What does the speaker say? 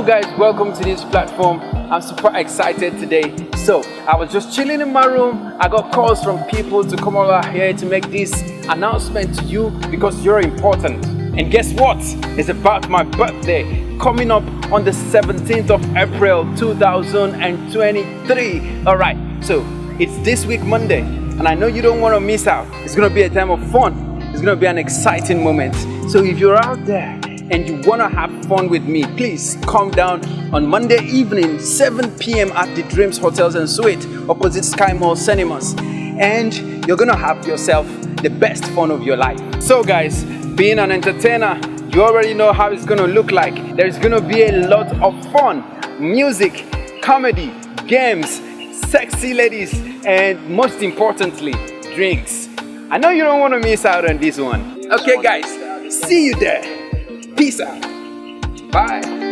So guys, welcome to this platform. I'm super excited today. So I was just chilling in my room. I got calls from people to come over here to make this announcement to you because you're important. And guess what? It's about my birthday coming up on the 17th of April 2023. Alright, so it's this week Monday, and I know you don't want to miss out. It's gonna be a time of fun. It's gonna be an exciting moment. So if you're out there and you wanna have fun with me, please come down on Monday evening, 7 p.m. at the Dreams Hotels and Suite, opposite Sky Mall Cinemas. And you're gonna have yourself the best fun of your life. So guys, being an entertainer, you already know how it's gonna look like. There's gonna be a lot of fun, music, comedy, games, sexy ladies, and most importantly, drinks. I know you don't want to miss out on this one. Okay guys, see you there. Peace out. Bye.